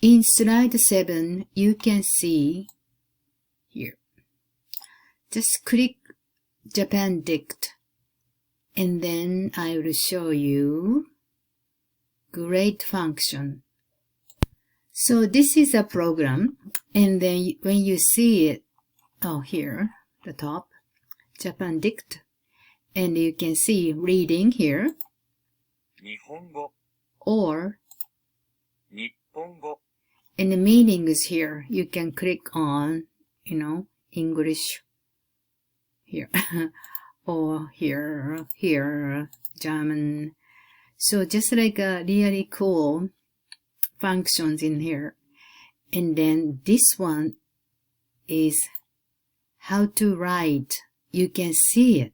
In slide 7, you can see here. Just click JapanDic, and then I will show you great function. So this is a program, and then when you see it, oh here, the top, JapanDic, and you can see reading here, 日本語 or, 日本語 and the meaning is here. You can click on, English here, or here, German. So just like a really cool functions in here. And then this one is how to write. You can see it.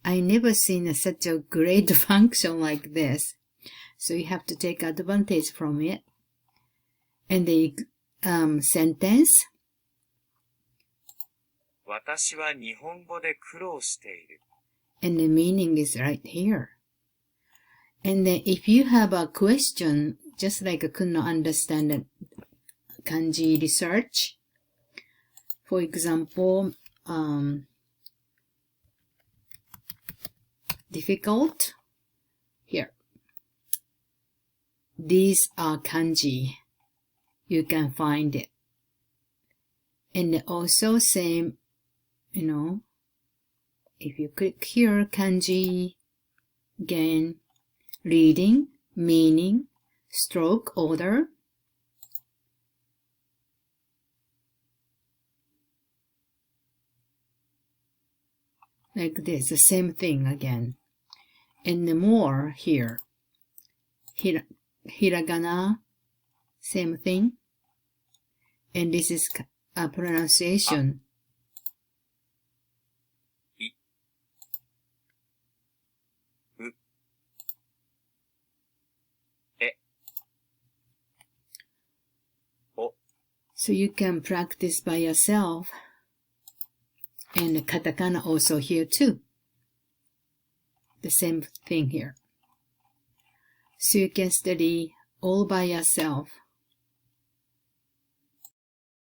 I never seen such a great function like this. So you have to take advantage from it. And the sentence. 私は日本語で苦労している。 And the meaning is right here. And then if you have a question, just like I could not understand the kanji research, for example, difficult, here. These are kanji. You can find it. And also same, if you click here, kanji, again, reading, meaning, stroke order. Like this, the same thing again. And the more here, hiragana, same thing. And this is a pronunciation. So you can practice by yourself. And the katakana also here too. The same thing here. So you can study all by yourself.